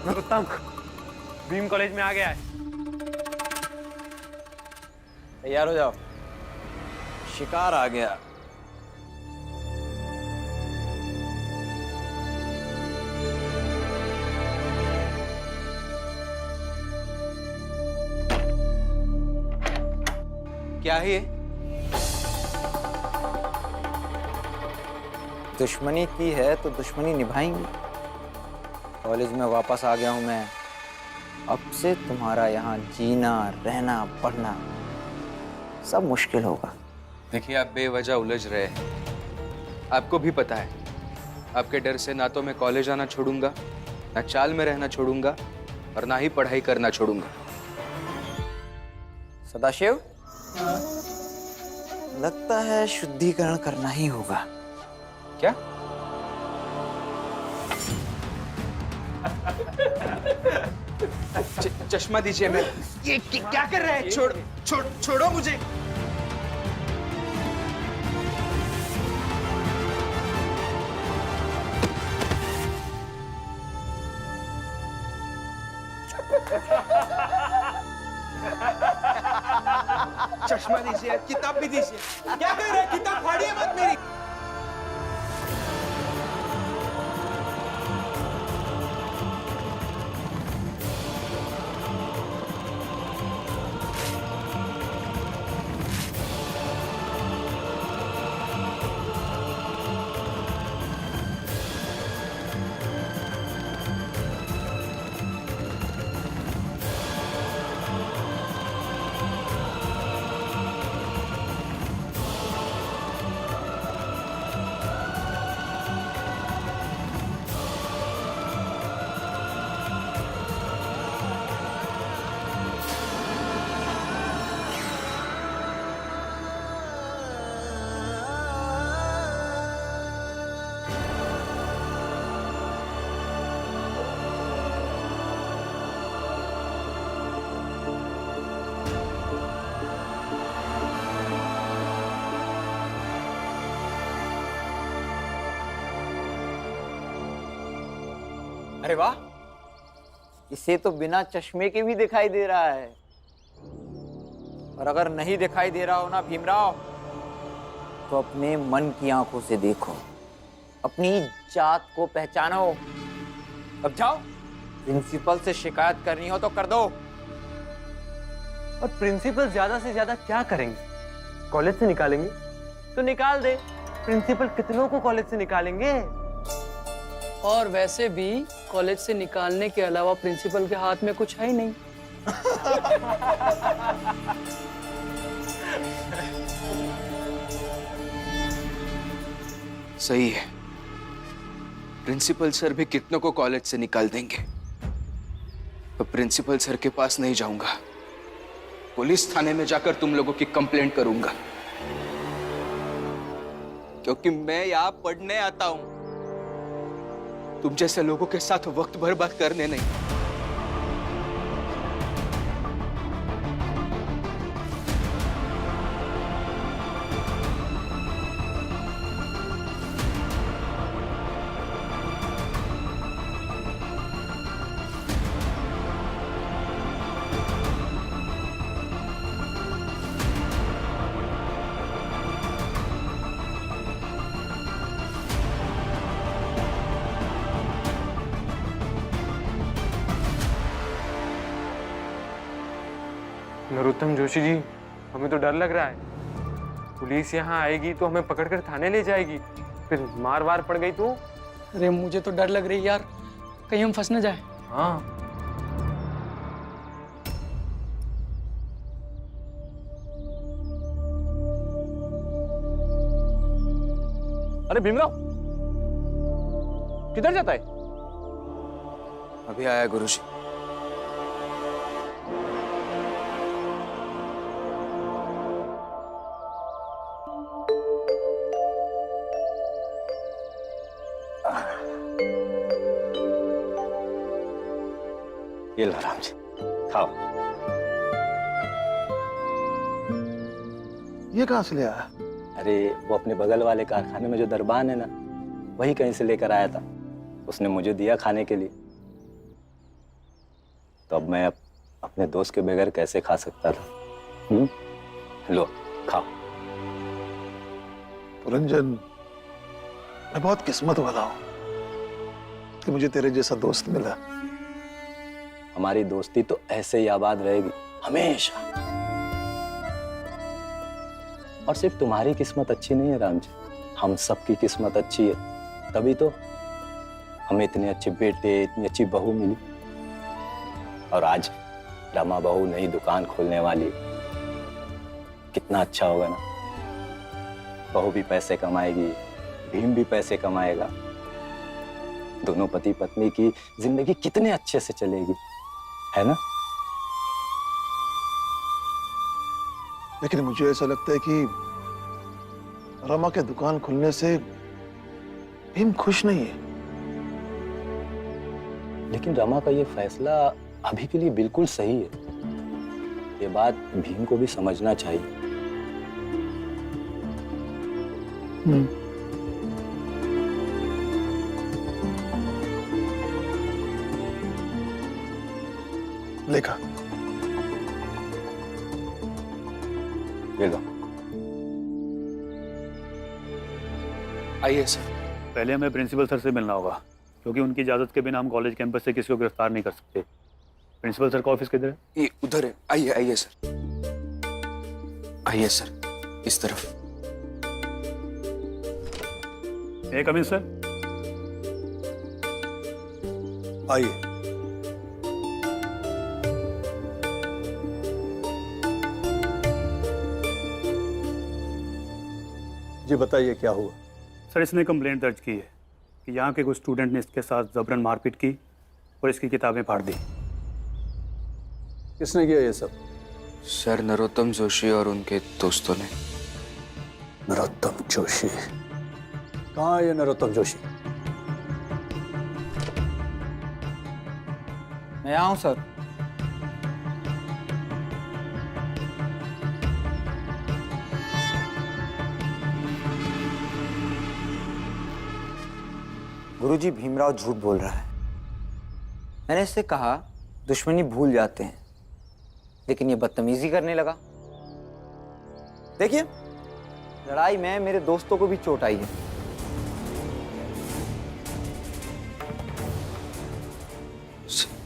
Narottam, Bhim college में आ गया है। तैयार हो जाओ, शिकार आ गया। क्या है ये? दुश्मनी की है तो दुश्मनी निभाएंगे। कॉलेज में वापस आ गया हूं मैं। अब से तुम्हारा यहाँ जीना, रहना, पढ़ना सब मुश्किल होगा। देखिए, आप बेवजह उलझ रहे हैं। आपको भी पता है, आपके डर से ना तो मैं कॉलेज आना छोड़ूंगा, ना चाल में रहना छोड़ूंगा, और ना ही पढ़ाई करना छोड़ूंगा। सदाशिव, लगता है शुद्धिकरण करना ही होगा। क्या? चश्मा दीजिए। मैं ये क्या कर रहे हैं? छोड़ो मुझे। चश्मा दीजिए, किताब भी दीजिए। क्या कर रहे हैं? किताब फाड़िए मत मेरी। अरे वाह, इसे तो बिना चश्मे के भी दिखाई दे रहा है। और अगर नहीं दिखाई दे रहा हो ना भीमराव, तो अपने मन की आंखों से देखो, अपनी जात को पहचानो। अब जाओ, प्रिंसिपल से शिकायत करनी हो तो कर दो। और प्रिंसिपल ज्यादा से ज्यादा क्या करेंगे? कॉलेज से निकालेंगे तो निकाल दे। प्रिंसिपल कितनों को कॉलेज से निकालेंगे? और वैसे भी कॉलेज से निकालने के अलावा प्रिंसिपल के हाथ में कुछ है ही नहीं। सही है, प्रिंसिपल सर भी कितनों को कॉलेज से निकाल देंगे। तो प्रिंसिपल सर के पास नहीं जाऊंगा, पुलिस थाने में जाकर तुम लोगों की कंप्लेंट करूंगा, क्योंकि मैं यहां पढ़ने आता हूं, तुम जैसे लोगों के साथ वक्त बर्बाद करने नहीं। नरोत्तम जोशी जी, हमें तो डर लग रहा है। पुलिस यहाँ आएगी तो हमें पकड़कर थाने ले जाएगी, फिर मार वार पड़ गई तो? अरे मुझे तो डर लग रही है यार, कहीं हम फंस न जाए। हाँ। अरे भीमराव, किधर जाता है? अभी आया गुरुजी। ये लो राम जी, खाओ। ये कहाँ से ले आया? अरे वो अपने बगल वाले कारखाने में जो दरबान है ना, वही कहीं से लेकर आया था। उसने मुझे दिया खाने के लिए। तो अब मैं अपने दोस्त के बगैर कैसे खा सकता था? लो खाओ। पुरंजन, मैं बहुत किस्मत वाला हूं कि मुझे तेरे जैसा दोस्त मिला। हमारी दोस्ती तो ऐसे ही आबाद रहेगी हमेशा। और सिर्फ तुम्हारी किस्मत अच्छी नहीं है राम जी, हम सबकी किस्मत अच्छी है, तभी तो हमें इतने अच्छे बेटे, इतनी अच्छी बहू मिली। और आज रमा बहू नई दुकान खोलने वाली, कितना अच्छा होगा ना। बहू भी पैसे कमाएगी, भीम भी पैसे कमाएगा, दोनों पति पत्नी की जिंदगी कितने अच्छे से चलेगी, है ना? लेकिन मुझे ऐसा लगता है कि रमा के दुकान खुलने से भीम खुश नहीं है। लेकिन रमा का ये फैसला अभी के लिए बिल्कुल सही है। ये बात भीम को भी समझना चाहिए। लेखा, ये लो। आइए सर। पहले हमें प्रिंसिपल सर से मिलना होगा, क्योंकि उनकी इजाजत के बिना हम कॉलेज कैंपस से किसी को गिरफ्तार नहीं कर सकते। प्रिंसिपल सर का ऑफिस किधर है? ये उधर है। आइए आइए सर, आइए सर, इस तरफ। कम इन सर। आइए। जी बताइए क्या हुआ? सर, इसने कंप्लेंट दर्ज की है कि यहाँ के कुछ स्टूडेंट ने इसके साथ जबरन मारपीट की और इसकी किताबें फाड़ दी। किसने किया ये सब? सर, नरोत्तम जोशी और उनके दोस्तों ने। नरोत्तम जोशी? कहाँ है ये नरोत्तम जोशी? मैं यहाँ हूं सर। गुरुजी, भीमराव झूठ बोल रहा है। मैंने इससे कहा दुश्मनी भूल जाते हैं, लेकिन ये बदतमीजी करने लगा। देखिए, लड़ाई में मेरे दोस्तों को भी चोट आई है।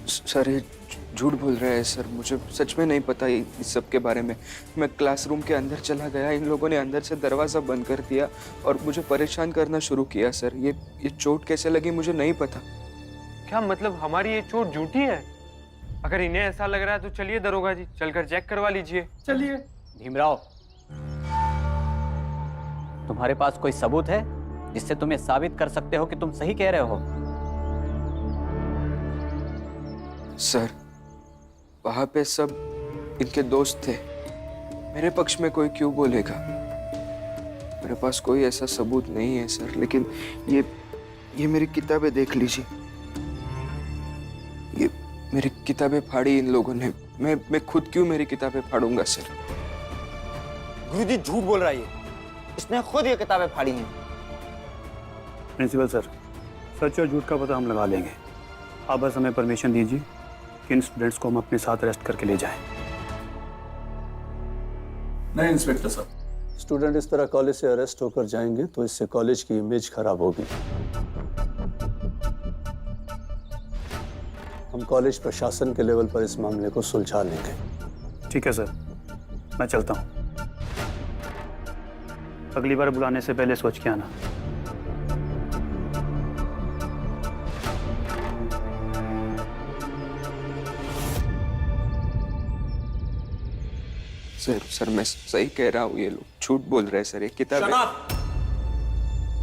सर, ये झूठ बोल रहा है सर। मुझे सच में नहीं पता इस सब के बारे में। मैं क्लासरूम के अंदर चला गया, इन लोगों ने अंदर से दरवाज़ा बंद कर दिया और मुझे परेशान करना शुरू किया सर। ये चोट कैसे लगी मुझे नहीं पता। क्या मतलब हमारी ये चोट झूठी है? अगर इन्हें ऐसा लग रहा है तो चलिए दरोगा जी, चलकर चेक करवा लीजिए। चलिए। भीमराव, तुम्हारे पास कोई सबूत है जिससे तुम ये साबित कर सकते हो कि तुम सही कह रहे हो? सर, वहां पे सब इनके दोस्त थे। मेरे पक्ष में कोई क्यों बोलेगा? मेरे पास कोई ऐसा सबूत नहीं है सर। लेकिन ये मेरी किताबें देख लीजिए। ये मेरी किताबें फाड़ी इन लोगों ने। मैं खुद क्यों मेरी किताबें फाड़ूंगा सर? गुरुजी झूठ बोल रहा है ये। इसने खुद ये किताबें फाड़ी हैं। प्रिंसिपल सर, सच और झूठ का पता हम लगा लेंगे। आप बस हमें परमिशन दीजिए कि इन स्टूडेंट्स को हम अपने साथ अरेस्ट करके ले जाएं। नहीं इंस्पेक्टर साहब, स्टूडेंट इस तरह कॉलेज से अरेस्ट होकर जाएंगे तो इससे कॉलेज की इमेज खराब होगी। हम कॉलेज प्रशासन के लेवल पर इस मामले को सुलझा लेंगे। ठीक है सर, मैं चलता हूँ। अगली बार बुलाने से पहले सोच के आना। सर मैं सही कह रहा हूँ। ये लोग झूठ बोल रहे हैं सर। ये किताबें।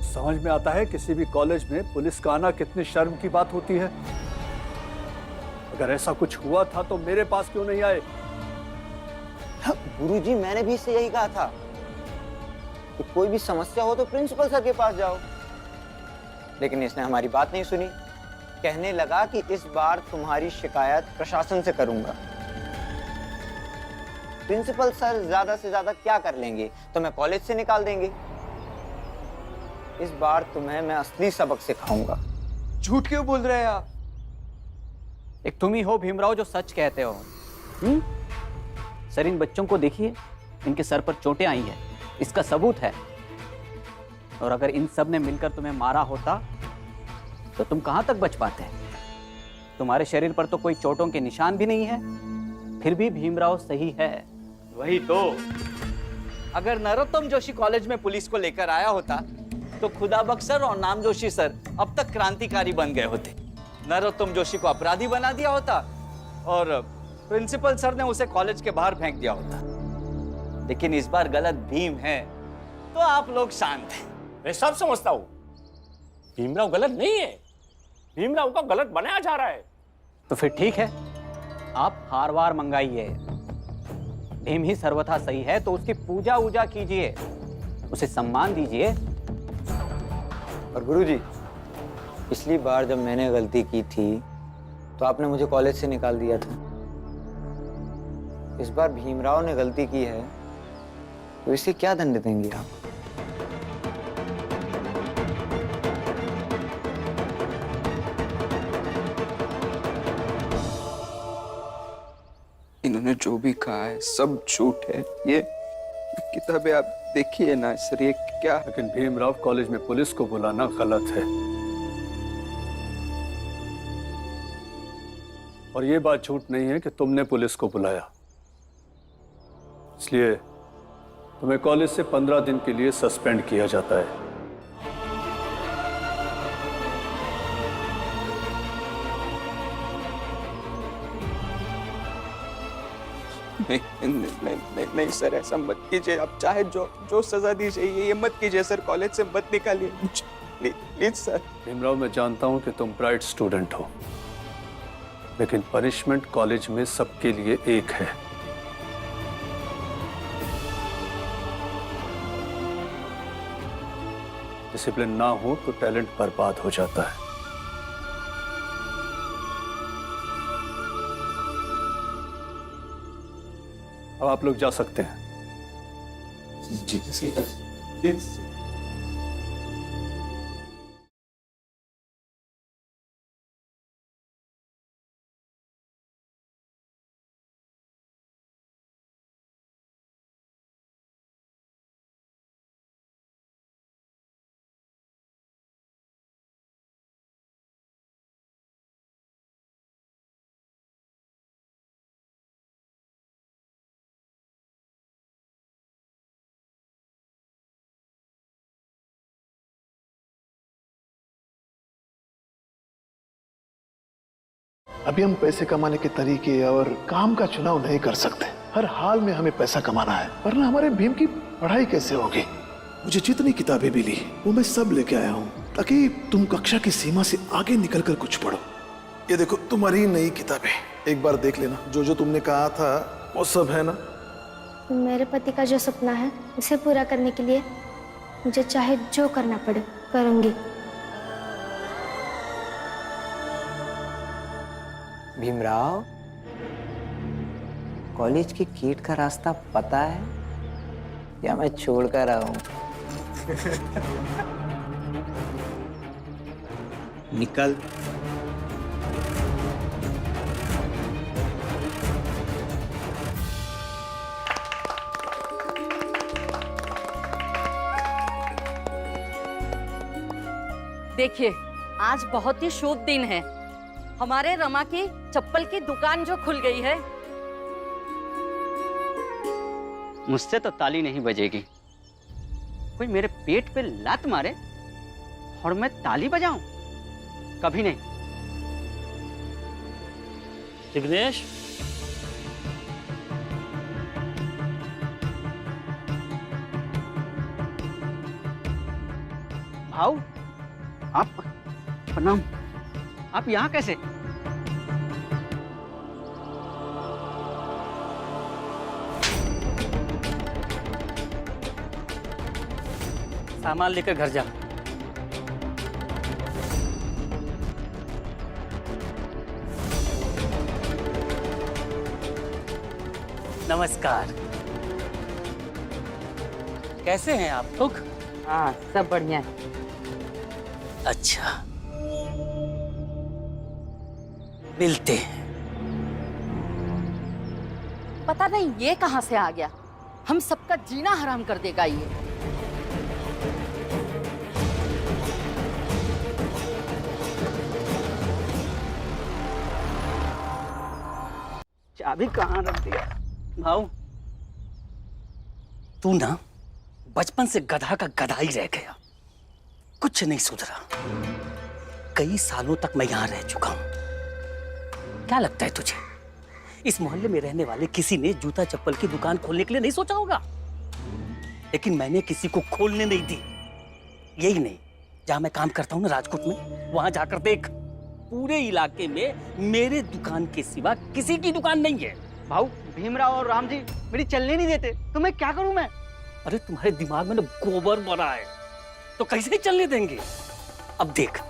समझ में आता है किसी भी कॉलेज में पुलिस का आना कितनी शर्म की बात होती है। अगर ऐसा कुछ हुआ था तो मेरे पास क्यों नहीं आए? गुरुजी, मैंने भी इससे यही कहा था कि कोई भी समस्या हो तो प्रिंसिपल सर के पास जाओ, लेकिन इसने हमारी बात नहीं सुनी। कहने लगा कि इस बार तुम्हारी शिकायत प्रशासन से करूंगा। प्रिंसिपल सर ज्यादा से ज्यादा क्या कर लेंगे? तुम्हें कॉलेज से निकाल देंगे। इस बार तुम्हें मैं असली सबक सिखाऊंगा। झूठ क्यों बोल रहे हैं आप? एक तुम ही हो भीमराव जो सच कहते हो। सर इन बच्चों को देखिए, इनके सर पर चोटें आई है, इसका सबूत है। और अगर इन सब ने मिलकर तुम्हें मारा होता तो तुम कहां तक बच पाते? तुम्हारे शरीर पर तो कोई चोटों के निशान भी नहीं है, फिर भी भीमराव सही है। वही तो, अगर नरोत्तम जोशी कॉलेज में पुलिस को लेकर आया होता तो खुदाबख्श सर और नाम जोशी सर अब तक क्रांतिकारी बन गए होते। नरोत्तम जोशी को अपराधी बना दिया होता और प्रिंसिपल सर ने उसे कॉलेज के बाहर फेंक दिया होता। लेकिन इस बार गलत भीम है तो आप लोग शांत हैं। मैं सब समझता हूं, भीमराव गलत नहीं है, भीमराव को गलत बनाया जा रहा है। तो फिर ठीक है, आप हार वार मंगाइए। भीम ही सर्वथा सही है तो उसकी पूजा वूजा कीजिए, उसे सम्मान दीजिए। और गुरुजी, पिछली बार जब मैंने गलती की थी तो आपने मुझे कॉलेज से निकाल दिया था। इस बार भीमराव ने गलती की है तो इसे क्या दंड देंगे आप? इन्होंने जो भी कहा है सब झूठ है। ये किताबें आप देखिए ना सर, ये क्या। लेकिन भीमराव, कॉलेज में पुलिस को बुलाना गलत है। और ये बात झूठ नहीं है कि तुमने पुलिस को बुलाया, इसलिए तुम्हें कॉलेज से 15 दिन के लिए सस्पेंड किया जाता है। नहीं सर, ऐसा मत कीजिए। आप चाहे जो सजा दी चाहिए ये मत कीजिए सर, कॉलेज से मत निकालिए प्लीज सर। भीमराव, मैं जानता हूं कि तुम ब्राइट स्टूडेंट हो, लेकिन पनिशमेंट कॉलेज में सबके लिए एक है। डिसिप्लिन ना हो तो टैलेंट बर्बाद हो जाता है। अब आप लोग जा सकते हैं। जी अभी हम पैसे कमाने के तरीके और काम का चुनाव नहीं कर सकते। हर हाल में हमें पैसा कमाना है, वरना हमारे भीम की पढ़ाई कैसे होगी। मुझे जितनी किताबें मिली वो मैं सब लेके आया हूँ, ताकि तुम कक्षा की सीमा से आगे निकलकर कुछ पढ़ो। ये देखो तुम्हारी नई किताबें, एक बार देख लेना। जो तुमने कहा था वो सब है ना? मेरे पति का जो सपना है उसे पूरा करने के लिए मुझे चाहे जो करना पड़े करूंगी। भीमराव, कॉलेज के गेट का रास्ता पता है या मैं छोड़ कर आऊं? निकल। देखिए, आज बहुत ही शुभ दिन है। हमारे रमा की चप्पल की दुकान जो खुल गई है। मुझसे तो ताली नहीं बजेगी। कोई मेरे पेट पे लात मारे और मैं ताली बजाऊं? कभी नहीं। जिग्नेश, भाऊ, आप प्रणाम। आप यहाँ कैसे? सामान लेकर घर जा। नमस्कार। कैसे हैं आप लोग? हाँ, सब बढ़िया है। अच्छा, मिलते हैं। पता नहीं ये कहां से आ गया, हम सबका जीना हराम कर देगा ये। चाबी कहाँ रख दिया? भाऊ, तू ना बचपन से गधा का गधा ही रह गया, कुछ नहीं सुधरा। कई सालों तक मैं यहां रह चुका हूं। क्या लगता है तुझे, इस मोहल्ले में रहने वाले किसी ने जूता चप्पल की दुकान खोलने के लिए नहीं सोचा होगा? लेकिन मैंने किसी को खोलने नहीं दी। यही नहीं, जहां मैं काम करता हूं ना राजकोट में, वहां जाकर देख, पूरे इलाके में मेरे दुकान के सिवा किसी की दुकान नहीं है। भाऊ, भीमराव और राम जी मेरी चलने नहीं देते, तो मैं क्या करूं मैं? अरे तुम्हारे दिमाग में ना गोबर भरा है, तो कैसे चलने देंगे? अब देख,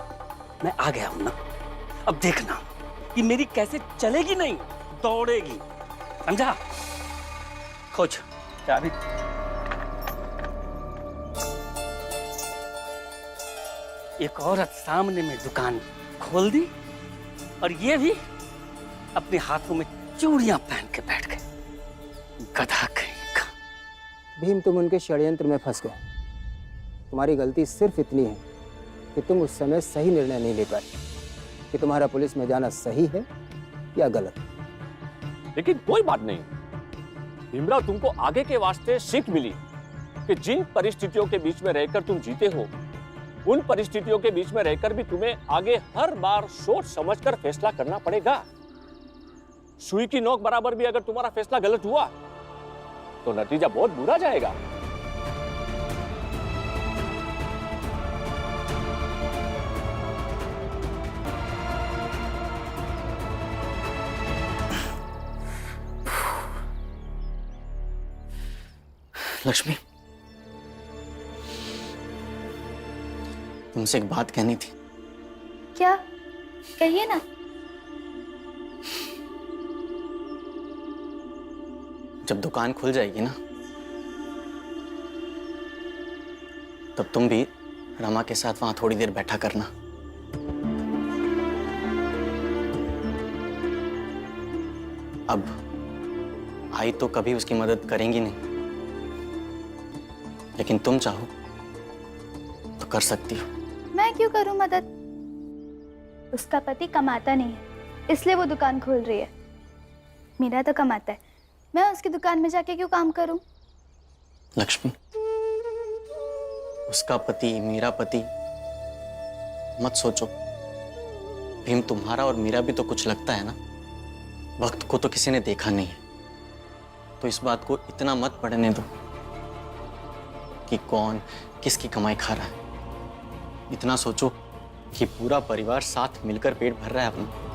मैं आ गया हूं ना, अब देखना कि मेरी कैसे चलेगी नहीं, दौड़ेगी, समझा? खोज चाबी। एक औरत सामने में दुकान खोल दी, और ये भी अपने हाथों में चूड़ियां पहन के बैठ गए। गधा कहीं का। भीम, तुम उनके षड्यंत्र में फंस गए। तुम्हारी गलती सिर्फ इतनी है कि तुम उस समय सही निर्णय नहीं ले पाए कि तुम्हारा पुलिस में जाना सही है या गलत। लेकिन कोई बात नहीं भीमराव, तुमको आगे के वास्ते सीख मिली कि जिन परिस्थितियों के बीच में रहकर तुम जीते हो, उन परिस्थितियों के बीच में रहकर भी तुम्हें आगे हर बार सोच समझकर फैसला करना पड़ेगा। सुई की नोक बराबर भी अगर तुम्हारा फैसला गलत हुआ तो नतीजा बहुत बुरा जाएगा। लक्ष्मी, तुमसे एक बात कहनी थी। क्या? कहिए ना। जब दुकान खुल जाएगी ना, तब तुम भी रमा के साथ वहां थोड़ी देर बैठा करना। अब आई तो कभी उसकी मदद करेंगी नहीं, लेकिन तुम चाहो तो कर सकती हो। मैं क्यों करूं मदद? उसका पति कमाता नहीं है, इसलिए वो दुकान खोल रही है। मीरा तो कमाता है, मैं उसकी दुकान में जाके क्यों काम करूं? लक्ष्मी, उसका पति, मेरा पति मत सोचो। भीम, तुम्हारा और मेरा भी तो कुछ लगता है ना। वक्त को तो किसी ने देखा नहीं है, तो इस बात को इतना मत पढ़ने दो कि कौन किसकी कमाई खा रहा है। इतना सोचो कि पूरा परिवार साथ मिलकर पेट भर रहा है अपना।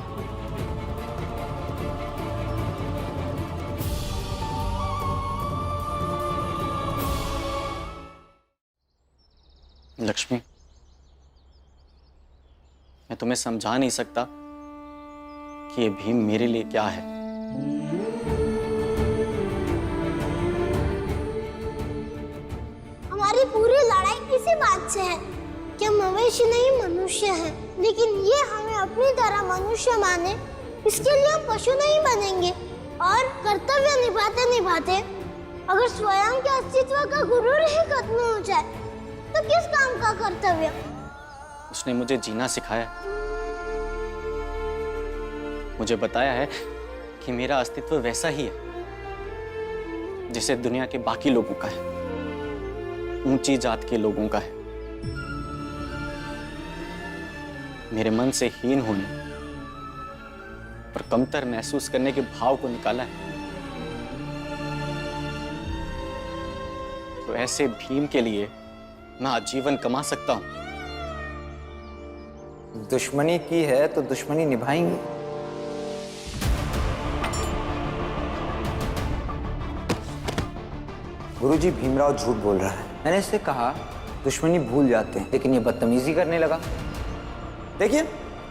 लक्ष्मी, मैं तुम्हें समझा नहीं सकता कि ये भीम मेरे लिए क्या है। हमारी पूरी लड़ाई किसी बात से है कि हम मवेशी नहीं मनुष्य हैं, लेकिन ये हमें अपनी तरह मनुष्य माने, इसके लिए हम पशु नहीं बनेंगे। और कर्तव्य निभाते निभाते अगर स्वयं के अस्तित्व का गुरूर ही खत्म हो जाए तो किस काम का कर्तव्य? उसने मुझे जीना सिखाया, मुझे बताया है कि मेरा अस्तित्व वैसा ही है जैसे दुनिया के बाकी लोगों का है, ऊंची जात के लोगों का है। मेरे मन से हीन होने और कमतर महसूस करने के भाव को निकाला है। तो ऐसे भीम के लिए मैं आजीवन कमा सकता हूं। दुश्मनी की है तो दुश्मनी निभाएंगे। गुरुजी, भीमराव झूठ बोल रहा है। मैंने इससे कहा दुश्मनी भूल जाते हैं, लेकिन ये बदतमीजी करने लगा। देखिए,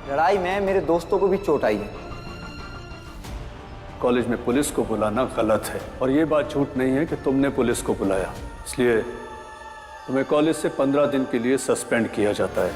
लड़ाई में मेरे दोस्तों को भी चोट आई है। कॉलेज में पुलिस को बुलाना गलत है, और ये बात झूठ नहीं है कि तुमने पुलिस को बुलाया। इसलिए तुम्हें कॉलेज से 15 दिन के लिए सस्पेंड किया जाता है।